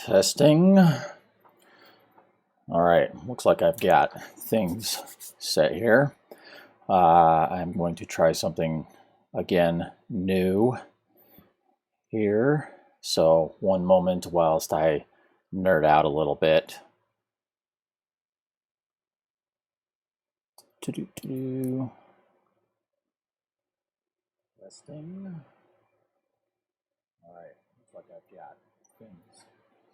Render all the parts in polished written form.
Testing. All right, looks like I've got things set here. I'm going to try something again new here. So one moment whilst I nerd out a little bit. Testing. All right, looks like I've got things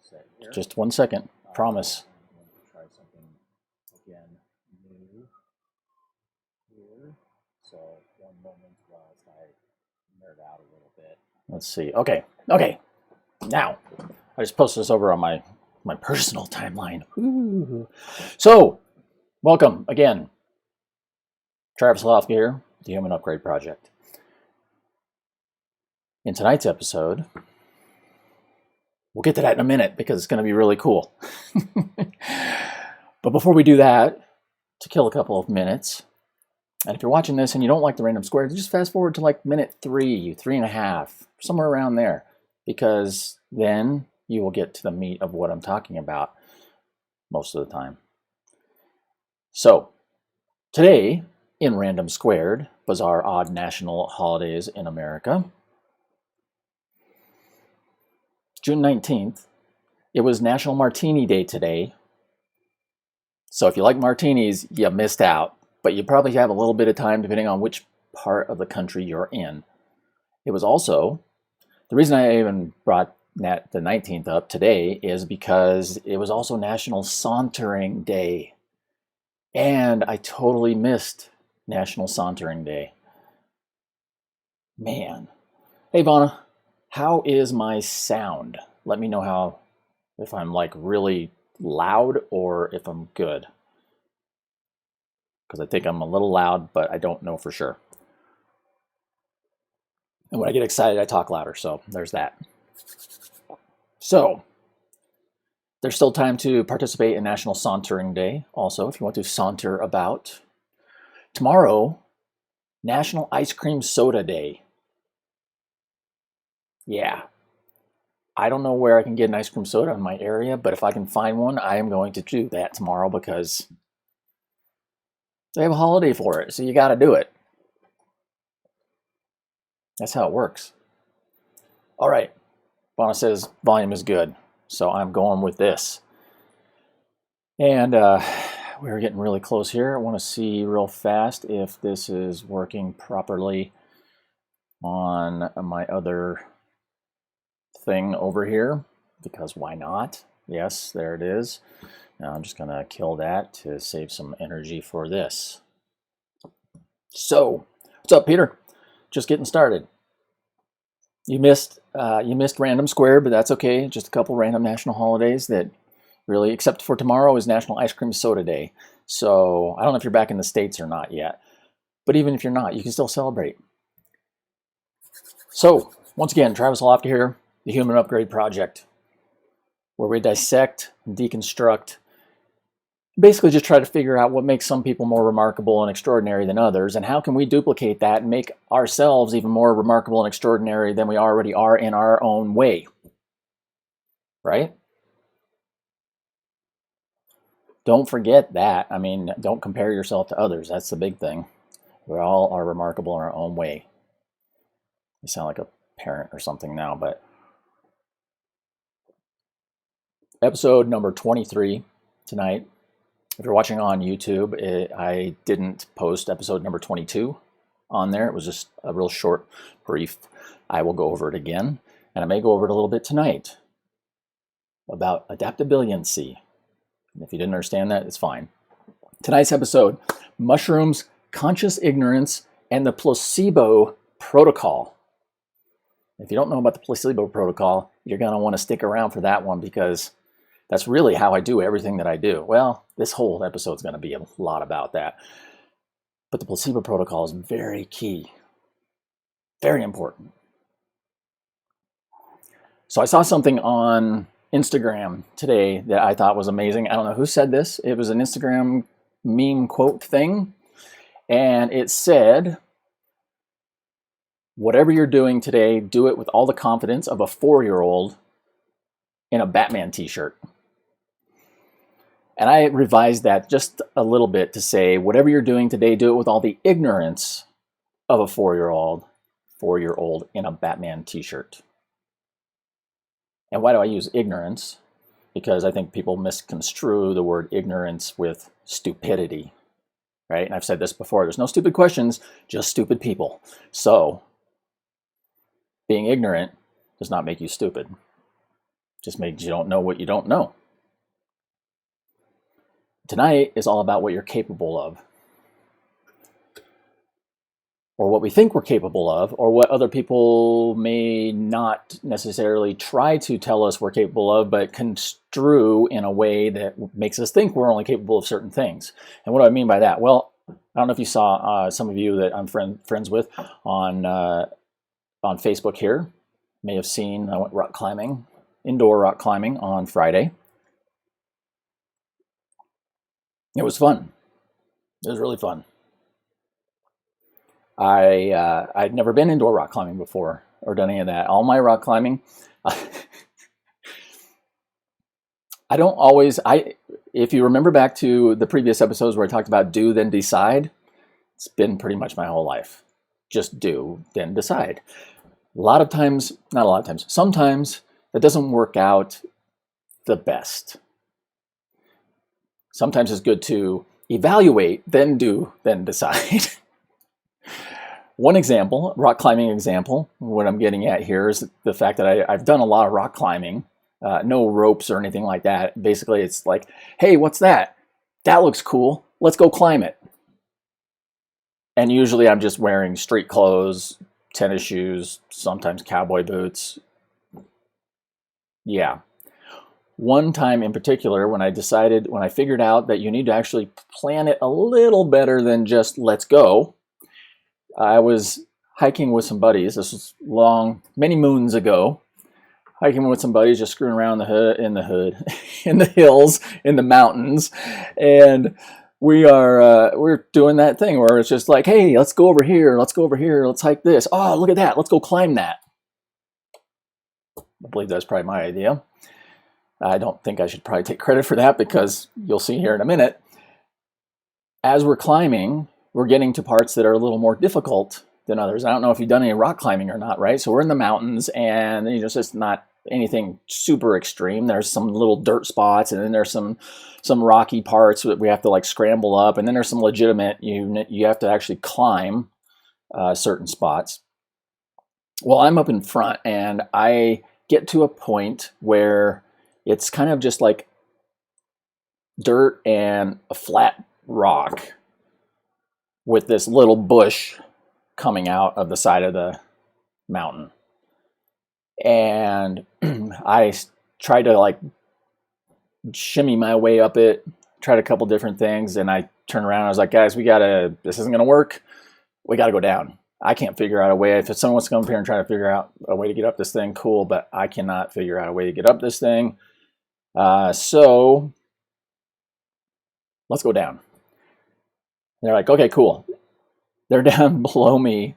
set here. Just 1 second, promise. I'm going to try something again new here. So one moment whilst I nerd out a little bit. Let's see. Okay. Now, I just posted this over on my personal timeline. Ooh. So, welcome again. Travis Lofke here, the Human Upgrade Project. In tonight's episode, we'll get to that in a minute because it's going to be really cool. But before we do that, to kill a couple of minutes, and if you're watching this and you don't like the random squares, just fast forward to like minute 3.5, somewhere around there, because then you will get to the meat of what I'm talking about most of the time. So, today in Random², bizarre odd national holidays in America, June 19th, it was National Martini Day today. So if you like martinis, you missed out, but you probably have a little bit of time depending on which part of the country you're in. It was also, the reason I even brought the 19th up today is because it was also National Sauntering Day. And I totally missed National Sauntering Day. Man. Hey, Vonna. How is my sound? Let me know if I'm like really loud or if I'm good. Because I think I'm a little loud, but I don't know for sure. And when I get excited, I talk louder, so there's that. So, there's still time to participate in National Sauntering Day, also, if you want to saunter about. Tomorrow, National Ice Cream Soda Day. Yeah. I don't know where I can get an ice cream soda in my area, but if I can find one, I am going to do that tomorrow because they have a holiday for it, so you got to do it. That's how it works. All right. Vonna says volume is good, so I'm going with this. And we're getting really close here. I want to see real fast if this is working properly on my other thing over here, because why not? Yes, there it is. Now I'm just going to kill that to save some energy for this. So, what's up, Peter? Just getting started. You missed Random², but that's okay. Just a couple random national holidays that really, except for tomorrow is National Ice Cream Soda Day. So I don't know if you're back in the States or not yet, but even if you're not, you can still celebrate. So once again, Travis Lofke here, the Human Upgrade Project, where we dissect and deconstruct, basically just try to figure out what makes some people more remarkable and extraordinary than others, and how can we duplicate that and make ourselves even more remarkable and extraordinary than we already are in our own way. Right? Don't forget that. I mean, don't compare yourself to others. That's the big thing. We all are remarkable in our own way. I sound like a parent or something now, but episode number 23 tonight. If you're watching on YouTube, I didn't post episode number 22 on there. It was just a real short, brief. I will go over it again, and I may go over it a little bit tonight about adaptability. And if you didn't understand that, it's fine. Tonight's episode, mushrooms, conscious ignorance, and the placebo protocol. If you don't know about the placebo protocol, you're going to want to stick around for that one because that's really how I do everything that I do. Well, this whole episode is going to be a lot about that. But the placebo protocol is very key. Very important. So I saw something on Instagram today that I thought was amazing. I don't know who said this. It was an Instagram meme quote thing. And it said, whatever you're doing today, do it with all the confidence of a 4-year-old in a Batman t-shirt. And I revised that just a little bit to say, whatever you're doing today, do it with all the ignorance of a 4-year-old in a Batman t-shirt. And why do I use ignorance? Because I think people misconstrue the word ignorance with stupidity, right? And I've said this before, there's no stupid questions, just stupid people. So being ignorant does not make you stupid. It just makes you don't know what you don't know. Tonight is all about what you're capable of, or what we think we're capable of, or what other people may not necessarily try to tell us we're capable of, but construe in a way that makes us think we're only capable of certain things. And what do I mean by that? Well, I don't know if you saw some of you that I'm friends with on Facebook here may have seen I went rock climbing, indoor rock climbing on Friday. It was fun. It was really fun. I'd never been indoor rock climbing before or done any of that. All my rock climbing, if you remember back to the previous episodes where I talked about do, then decide, it's been pretty much my whole life. Just do, then decide. Sometimes that doesn't work out the best. Sometimes it's good to evaluate, then do, then decide. One example, rock climbing example, what I'm getting at here is the fact that I've done a lot of rock climbing, no ropes or anything like that. Basically, it's like, hey, what's that? That looks cool. Let's go climb it. And usually I'm just wearing street clothes, tennis shoes, sometimes cowboy boots. Yeah. One time in particular, when I figured out that you need to actually plan it a little better than just let's go, I was hiking with some buddies. This was many moons ago. Hiking with some buddies, just screwing around in the hills, in the mountains, and we're doing that thing where it's just like, hey, let's go over here, let's hike this. Oh, look at that, let's go climb that. I believe that's probably my idea. I don't think I should probably take credit for that because you'll see here in a minute. As we're climbing, we're getting to parts that are a little more difficult than others. I don't know if you've done any rock climbing or not, right? So we're in the mountains and it's just not anything super extreme. There's some little dirt spots and then there's some rocky parts that we have to like scramble up. And then there's some legitimate, you have to actually climb certain spots. Well, I'm up in front and I get to a point where it's kind of just like dirt and a flat rock with this little bush coming out of the side of the mountain. And I tried to like shimmy my way up it, tried a couple different things, and I turned around and I was like, guys, this isn't gonna work. We gotta go down. I can't figure out a way. If someone wants to come up here and try to figure out a way to get up this thing, cool, but I cannot figure out a way to get up this thing. So let's go down. And they're like, okay, cool. They're down below me,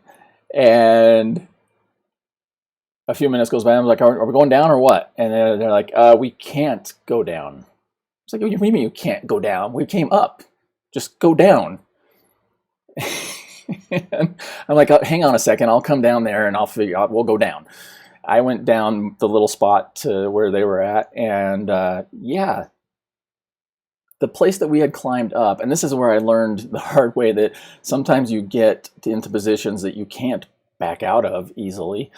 and a few minutes goes by. I'm like, are we going down or what? And they're like, we can't go down. It's like, what do you mean you can't go down? We came up. Just go down. And I'm like, hang on a second. I'll come down there and I'll figure out. We'll go down. I went down the little spot to where they were at, and yeah. The place that we had climbed up, and this is where I learned the hard way that sometimes you get into positions that you can't back out of easily.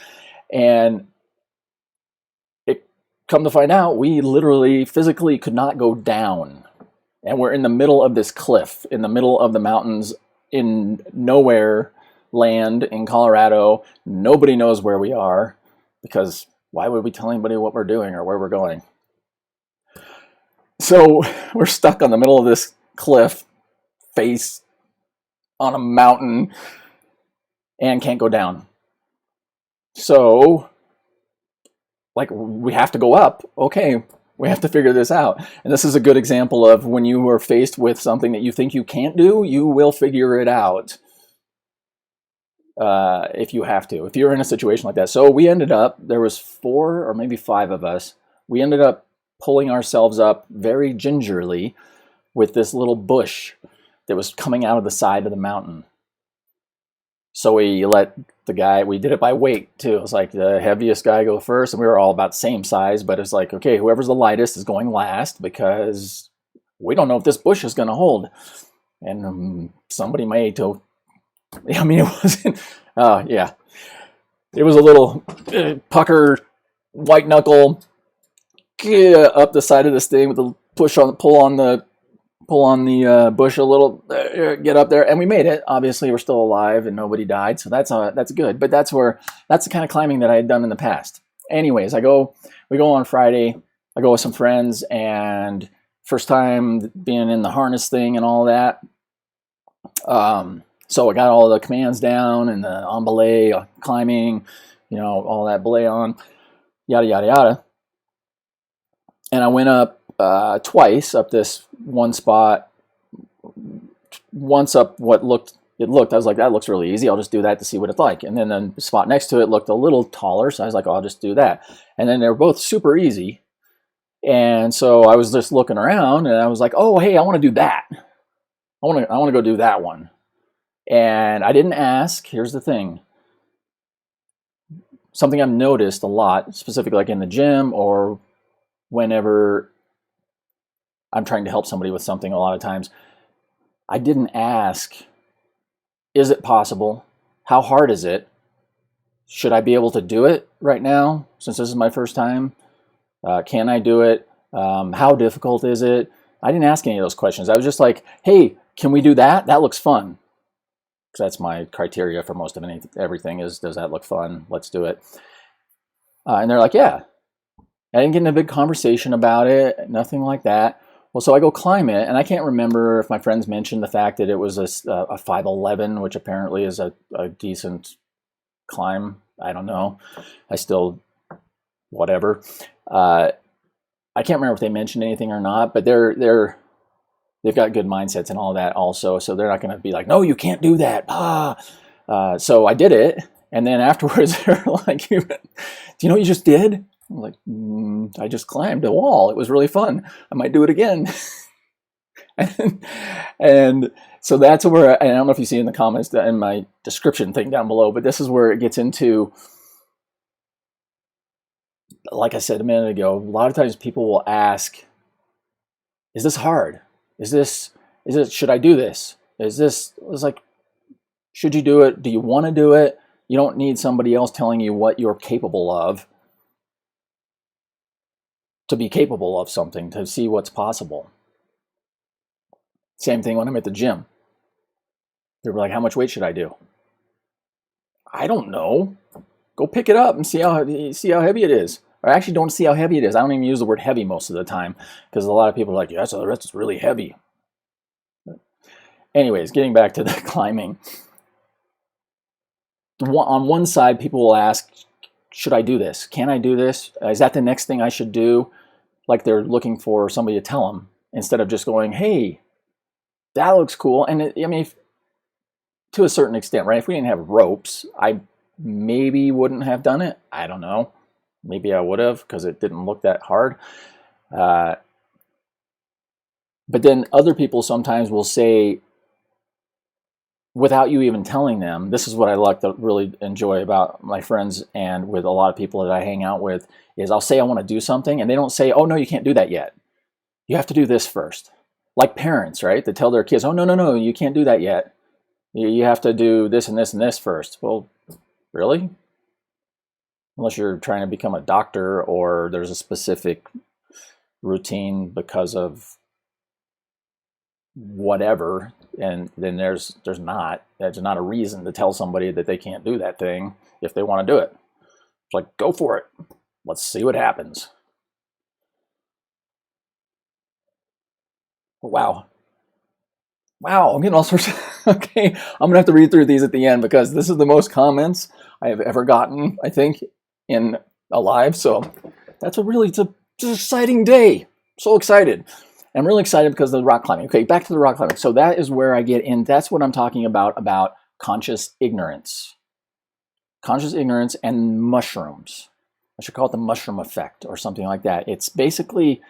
And come to find out, we literally physically could not go down. And we're in the middle of this cliff, in the middle of the mountains, in nowhere land in Colorado. Nobody knows where we are, because why would we tell anybody what we're doing or where we're going? So we're stuck on the middle of this cliff, face on a mountain, and can't go down. So, like, we have to go up. Okay, we have to figure this out. And this is a good example of when you are faced with something that you think you can't do, you will figure it out if you have to, if you're in a situation like that. So we ended up, there was 4 or maybe 5 of us. we ended up pulling ourselves up very gingerly with this little bush that was coming out of the side of the mountain. So we let the guy, we did it by weight too. It was like the heaviest guy go first, and we were all about the same size, but it's like, okay, whoever's the lightest is going last because we don't know if this bush is going to hold. And somebody may to, I mean, it wasn't, yeah. It was a little pucker, white knuckle, up the side of this thing with the pull on the bush a little, get up there, and we made it. Obviously, we're still alive and nobody died, so that's good. But that's the kind of climbing that I had done in the past. Anyways, we go on Friday. I go with some friends, and first time being in the harness thing and all that. So I got all the commands down and the en belay climbing, all that belay on, yada yada yada. And I went up twice up this one spot. Once up I was like, that looks really easy. I'll just do that to see what it's like. And then the spot next to it looked a little taller, so I was like, I'll just do that. And then they're both super easy. And so I was just looking around, and I was like, oh, hey, I want to do that. I want to go do that one. And I didn't ask. Here's the thing. Something I've noticed a lot, specifically like in the gym or whenever I'm trying to help somebody with something, a lot of times, I didn't ask, is it possible? How hard is it? Should I be able to do it right now since this is my first time? Can I do it? How difficult is it? I didn't ask any of those questions. I was just like, hey, can we do that? That looks fun. Because that's my criteria for most of everything is, does that look fun? Let's do it. And they're like, yeah. I didn't get in a big conversation about it, nothing like that. Well, so I go climb it, and I can't remember if my friends mentioned the fact that it was a 511, which apparently is a decent climb. I don't know. I still, whatever. I can't remember if they mentioned anything or not, but they've got good mindsets and all that also, so they're not going to be like, no, you can't do that. So I did it, and then afterwards they're like, do you know what you just did? I'm like, I just climbed a wall. It was really fun. I might do it again. and so that's where, and I don't know if you see in the comments in my description thing down below, but this is where it gets into, like I said a minute ago, a lot of times people will ask, is this hard? Should I do this? It's like, should you do it? Do you want to do it? You don't need somebody else telling you what you're capable of to be capable of something, to see what's possible. Same thing when I'm at the gym. They're like, how much weight should I do? I don't know. Go pick it up and see how heavy it is. Or actually don't see how heavy it is. I don't even use the word heavy most of the time because a lot of people are like, yeah, that's really heavy. Anyways, getting back to the climbing. On one side, people will ask, should I do this? Can I do this? Is that the next thing I should do? Like they're looking for somebody to tell them instead of just going, hey, that looks cool. And to a certain extent, right? If we didn't have ropes, I maybe wouldn't have done it. I don't know. Maybe I would have because it didn't look that hard. But then other people sometimes will say, without you even telling them, this is what I like to really enjoy about my friends and with a lot of people that I hang out with, is I'll say I want to do something and they don't say, oh, no, you can't do that yet. You have to do this first. Like parents, right? That tell their kids, oh, no, you can't do that yet. You have to do this and this and this first. Well, really? Unless you're trying to become a doctor or there's a specific routine because of whatever, and then there's not a reason to tell somebody that they can't do that thing if they want to do it. It's like, go for it. Let's see what happens. Wow, I'm getting all sorts of, okay, I'm gonna have to read through these at the end because this is the most comments I have ever gotten, I think, in a live. So it's an exciting day. So excited. I'm really excited because of the rock climbing. Okay, back to the rock climbing. So that is where I get in. That's what I'm talking about conscious ignorance. Conscious ignorance and mushrooms. should call it the mushroom effect or something like that. It's basically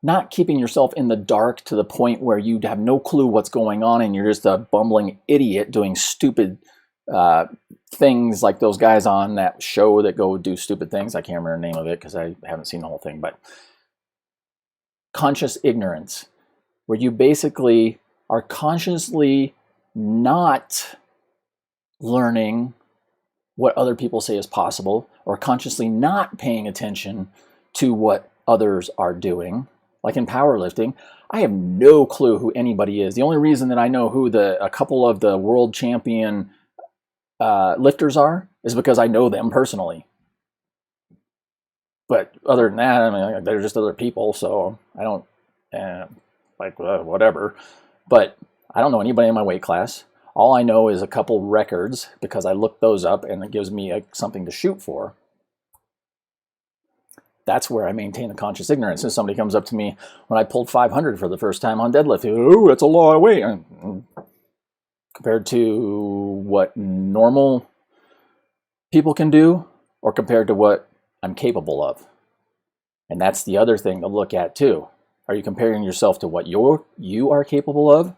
not keeping yourself in the dark to the point where you have no clue what's going on and you're just a bumbling idiot doing stupid things like those guys on that show that go do stupid things. I can't remember the name of it because I haven't seen the whole thing, but conscious ignorance, where you basically are consciously not learning what other people say is possible, or consciously not paying attention to what others are doing. Like in powerlifting, I have no clue who anybody is. The only reason that I know who a couple of the world champion lifters are is because I know them personally. But other than that, I mean, they're just other people, so I don't, whatever. But I don't know anybody in my weight class. All I know is a couple records because I looked those up and it gives me something to shoot for. That's where I maintain the conscious ignorance. If somebody comes up to me when I pulled 500 for the first time on deadlift, oh, that's a lot of weight. Compared to what normal people can do, or compared to what I'm capable of. And that's the other thing to look at too. Are you comparing yourself to what you are capable of,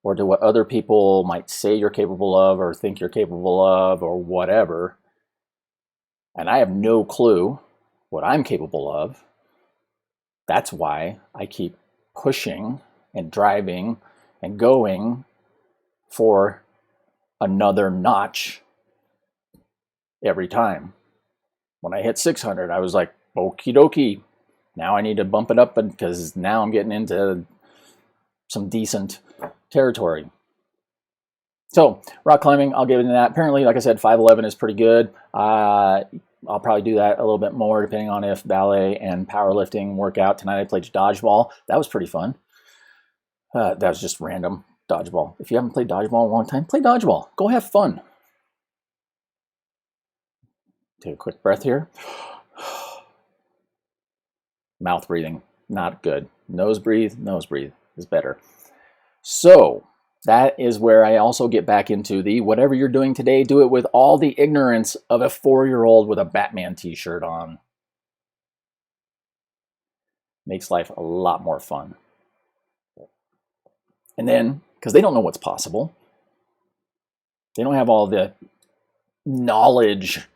or to what other people might say you're capable of or think you're capable of or whatever? And I have no clue what I'm capable of. That's why I keep pushing and driving and going for another notch every time. When I hit 600, I was like, okie dokie. Now I need to bump it up because now I'm getting into some decent territory. So rock climbing, I'll give it that. Apparently, like I said, 5'11" is pretty good. I'll probably do that a little bit more depending on if ballet and powerlifting work out. Tonight I played dodgeball. That was pretty fun. That was just random dodgeball. If you haven't played dodgeball in a long time, play dodgeball. Go have fun. Take a quick breath here. Mouth breathing, not good. Nose breathe is better. So that is where I also get back into the whatever you're doing today, do it with all the ignorance of a 4-year-old with a Batman t-shirt on. Makes life a lot more fun. And then, because they don't know what's possible, they don't have all the knowledge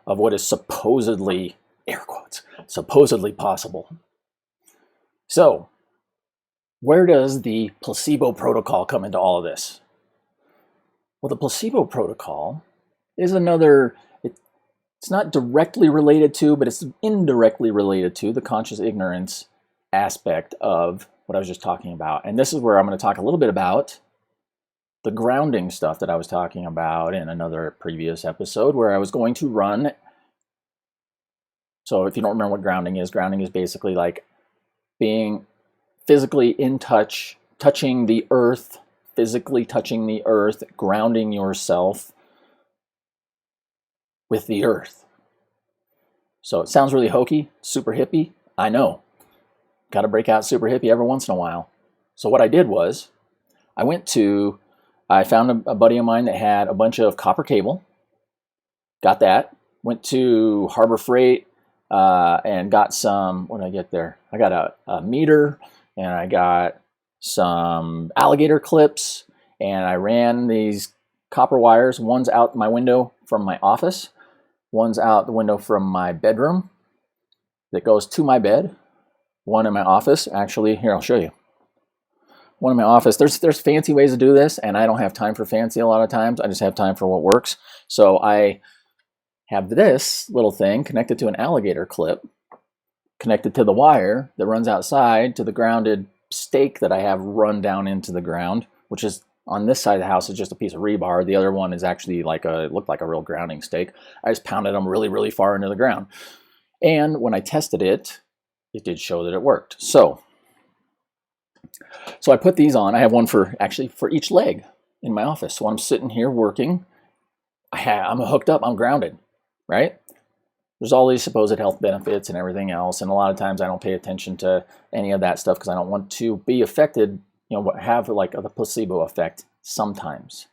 of what is supposedly, air quotes, supposedly possible. So, where does the placebo protocol come into all of this? Well, the placebo protocol is another, it's not directly related to, but it's indirectly related to the conscious ignorance aspect of what I was just talking about. And this is where I'm going to talk a little bit about the grounding stuff that I was talking about in another previous episode where I was going to run. So if you don't remember what grounding is basically like being physically in touch, touching the earth, physically touching the earth, grounding yourself with the earth. So it sounds really hokey, super hippie. I know. Got to break out super hippie every once in a while. So what I did was I found a buddy of mine that had a bunch of copper cable. Got that. Went to Harbor Freight and got some, what did I get there? I got a meter and I got some alligator clips and I ran these copper wires. One's out my window from my office. One's out the window from my bedroom that goes to my bed. One in my office. Actually, here, I'll show you. One in my office. There's fancy ways to do this, and I don't have time for fancy a lot of times. I just have time for what works. So I have this little thing connected to an alligator clip, connected to the wire that runs outside to the grounded stake that I have run down into the ground, which is on this side of the house is just a piece of rebar. The other one is actually looked like a real grounding stake. I just pounded them really, really far into the ground. And when I tested it, it did show that it worked. So I put these on. I have one for each leg in my office. So when I'm sitting here working, I'm hooked up, I'm grounded, right? There's all these supposed health benefits and everything else. And a lot of times I don't pay attention to any of that stuff because I don't want to be affected, have like the placebo effect sometimes.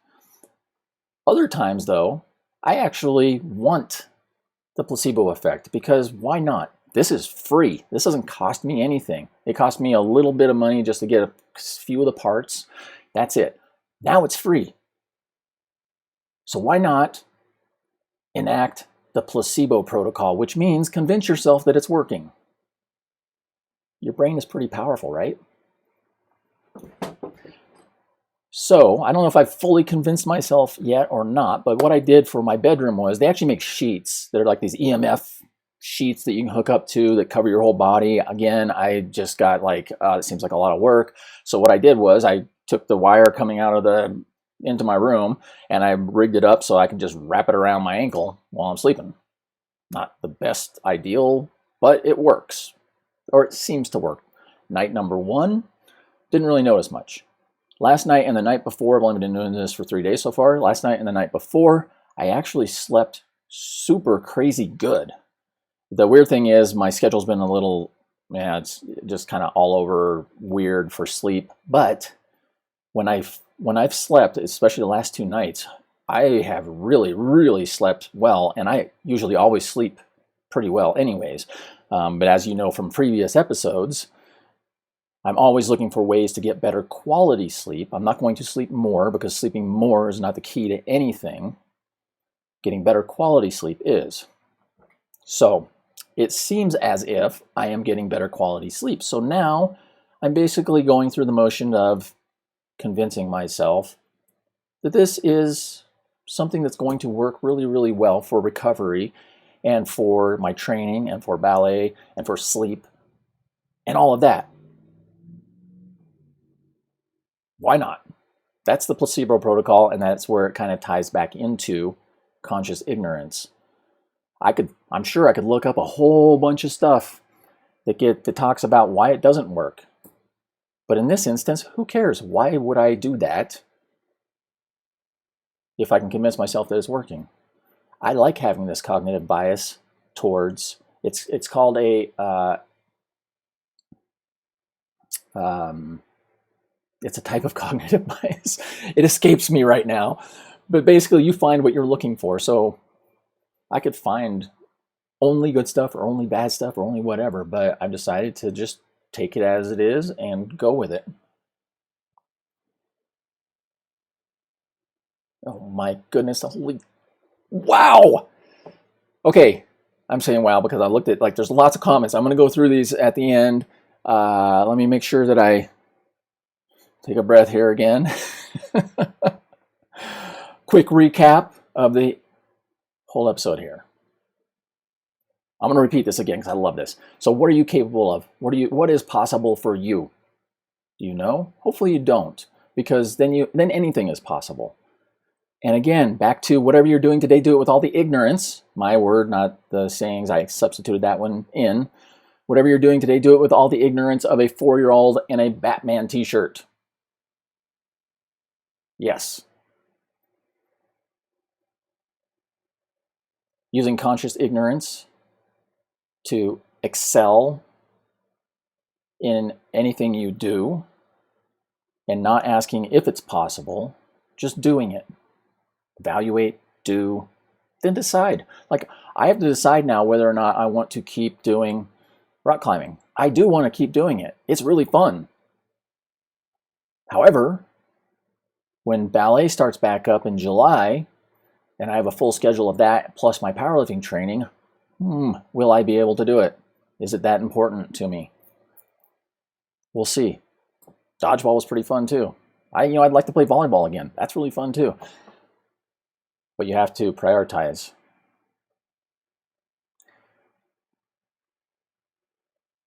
Other times though, I actually want the placebo effect, because why not? This is free. This doesn't cost me anything. It cost me a little bit of money just to get a few of the parts. That's it. Now it's free. So why not enact the placebo protocol, which means convince yourself that it's working. Your brain is pretty powerful, right? So I don't know if I've fully convinced myself yet or not, but what I did for my bedroom was they actually make sheets. They're like these EMF sheets that you can hook up to that cover your whole body. Again, I just got like, it seems like a lot of work. So what I did was I took the wire coming out of into my room and I rigged it up so I can just wrap it around my ankle while I'm sleeping. Not the best ideal, but it works, or it seems to work. Night number 1, didn't really notice much. Last night and the night before, I've only been doing this for 3 days so far. Last night and the night before, I actually slept super crazy good. The weird thing is my schedule's been a little, it's just kind of all over weird for sleep. But when I've slept, especially the last 2 nights, I have really, really slept well. And I usually always sleep pretty well anyways. But as you know from previous episodes, I'm always looking for ways to get better quality sleep. I'm not going to sleep more because sleeping more is not the key to anything. Getting better quality sleep is. So it seems as if I am getting better quality sleep. So now I'm basically going through the motion of convincing myself that this is something that's going to work really, really well for recovery and for my training and for ballet and for sleep and all of that. Why not? That's the placebo protocol, and that's where it kind of ties back into conscious ignorance. I'm sure I could look up a whole bunch of stuff that talks about why it doesn't work. But in this instance, who cares? Why would I do that if I can convince myself that it's working? I like having this cognitive bias towards, it's called a, it's a type of cognitive bias. It escapes me right now. But basically, you find what you're looking for. So I could find only good stuff or only bad stuff or only whatever, but I've decided to just take it as it is and go with it. Oh my goodness, holy, wow! Okay, I'm saying wow because I looked at, like, there's lots of comments. I'm going to go through these at the end. Let me make sure that I take a breath here again. Quick recap of the whole episode here. I'm going to repeat this again because I love this. So what are you capable of? What is possible for you? Do you know? Hopefully you don't, because then anything is possible. And again, back to whatever you're doing today, do it with all the ignorance. My word, not the sayings. I substituted that one in. Whatever you're doing today, do it with all the ignorance of a 4-year-old in a Batman t-shirt. Yes. Using conscious ignorance to excel in anything you do and not asking if it's possible, just doing it. Evaluate, do, then decide. Like, I have to decide now whether or not I want to keep doing rock climbing. I do want to keep doing it. It's really fun. However, when ballet starts back up in July, and I have a full schedule of that plus my powerlifting training, will I be able to do it? Is it that important to me? We'll see. Dodgeball was pretty fun too. I'd like to play volleyball again. That's really fun too. But you have to prioritize.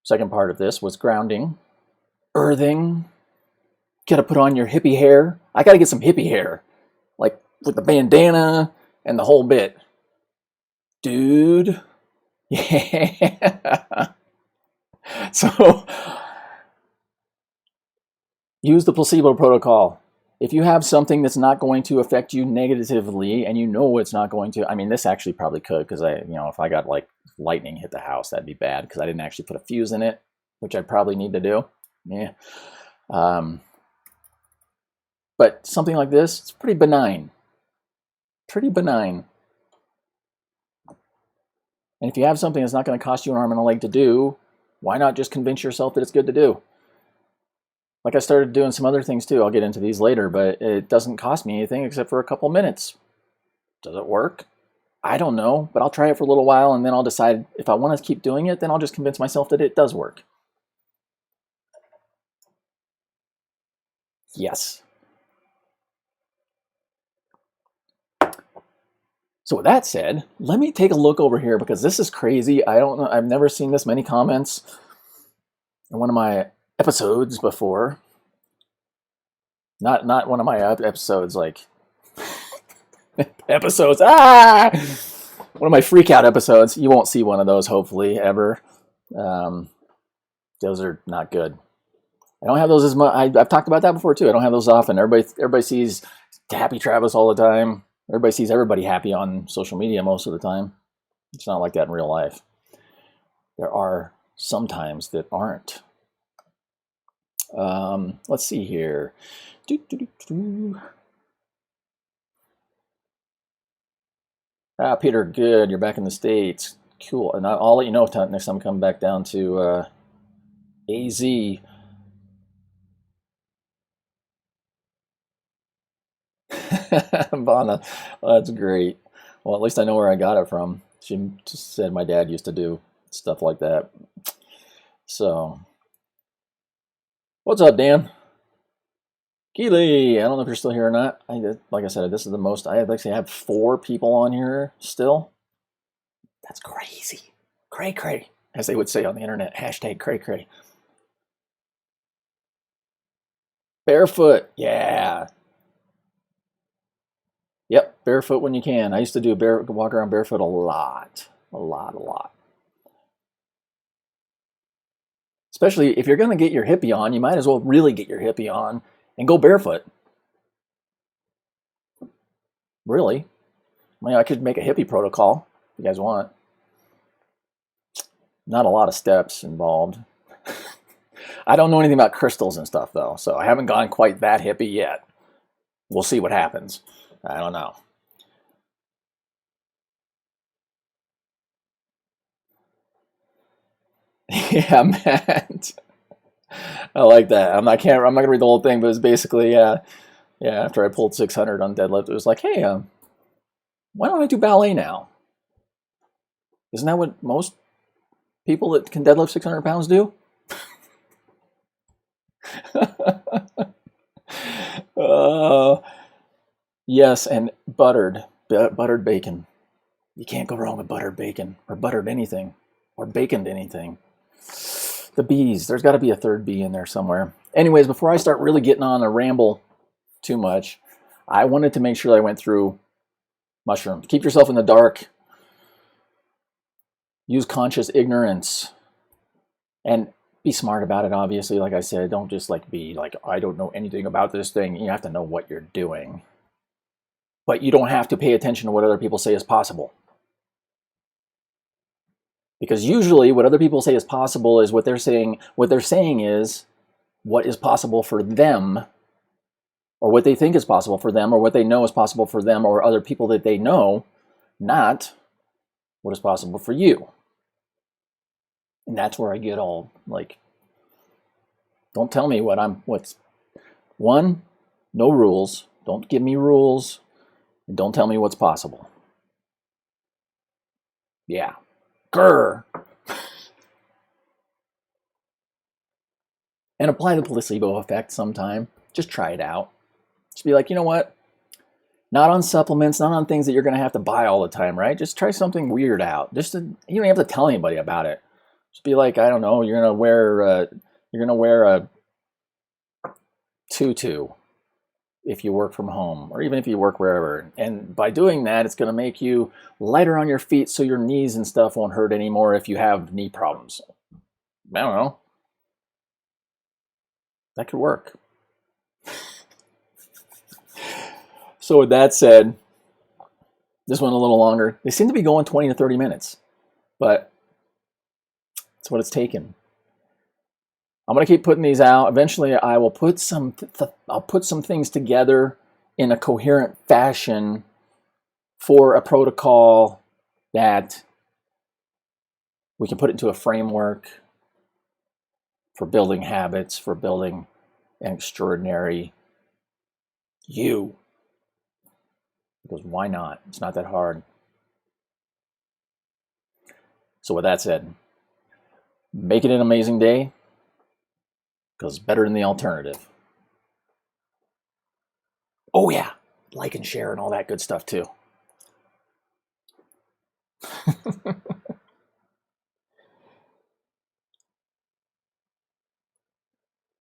Second part of this was grounding, earthing. Got to put on your hippie hair. I got to get some hippie hair, like with the bandana and the whole bit. Dude. Yeah. So use the placebo protocol. If you have something that's not going to affect you negatively, and you know it's not going to, I mean, this actually probably could, because if I got like lightning hit the house, that'd be bad, because I didn't actually put a fuse in it, which I probably need to do. Yeah. But something like this, it's pretty benign. Pretty benign. And if you have something that's not going to cost you an arm and a leg to do, why not just convince yourself that it's good to do? Like I started doing some other things too. I'll get into these later, but it doesn't cost me anything except for a couple minutes. Does it work? I don't know, but I'll try it for a little while and then I'll decide if I want to keep doing it, then I'll just convince myself that it does work. Yes. So with that said, let me take a look over here because this is crazy. I don't know. I've never seen this many comments in one of my episodes before. Not one of my episodes like episodes. One of my freak out episodes. You won't see one of those hopefully ever. Those are not good. I don't have those as much. I've talked about that before too. I don't have those often. Everybody sees happy Travis all the time. Everybody sees everybody happy on social media most of the time. It's not like that in real life. There are some times that aren't. Let's see here. Peter, good. You're back in the States. Cool. And I'll let you know next time I come back down to AZ. Vana, that's great. Well, at least I know where I got it from. She just said my dad used to do stuff like that. So, what's up, Dan? Keely, I don't know if you're still here or not. Like I said, this is the most. I actually have 4 people on here still. That's crazy. Cray cray, as they would say on the internet. Hashtag cray cray. Barefoot, yeah. Yep, barefoot when you can. I used to walk around barefoot a lot. Especially if you're going to get your hippie on, you might as well really get your hippie on and go barefoot. Really. I mean, I could make a hippie protocol if you guys want. Not a lot of steps involved. I don't know anything about crystals and stuff, though, so I haven't gone quite that hippie yet. We'll see what happens. I don't know. Yeah, Matt. I like that. I'm not gonna read the whole thing, but it's basically yeah. After I pulled 600 on deadlift, it was like, hey, why don't I do ballet now? Isn't that what most people that can deadlift 600 pounds do? Yes, and buttered bacon. You can't go wrong with buttered bacon or buttered anything or baconed anything. The bees, there's got to be a third bee in there somewhere. Anyways, before I start really getting on a ramble too much, I wanted to make sure that I went through mushrooms. Keep yourself in the dark. Use conscious ignorance. And be smart about it, obviously. Like I said, don't just be like, I don't know anything about this thing. You have to know what you're doing. But you don't have to pay attention to what other people say is possible. Because usually what other people say is possible is what they're saying. What they're saying is what is possible for them, or what they think is possible for them, or what they know is possible for them or other people that they know, not what is possible for you. And that's where I get all like, don't tell me what's one, no rules. Don't give me rules. And don't tell me what's possible. Yeah. Grr. And apply the placebo effect sometime. Just try it out. Just be like, you know what? Not on supplements, not on things that you're going to have to buy all the time, right? Just try something weird out. You don't have to tell anybody about it. Just be like, I don't know, you're going to wear a tutu if you work from home, or even if you work wherever. And by doing that, it's going to make you lighter on your feet so your knees and stuff won't hurt anymore if you have knee problems. I don't know. That could work. So with that said, this one a little longer. They seem to be going 20 to 30 minutes, but that's what it's taken. I'm going to keep putting these out. Eventually, I will put some things together in a coherent fashion for a protocol that we can put it into a framework for building habits, for building an extraordinary you. Because why not? It's not that hard. So with that said, make it an amazing day, because it's better than the alternative. Oh yeah, like and share and all that good stuff too.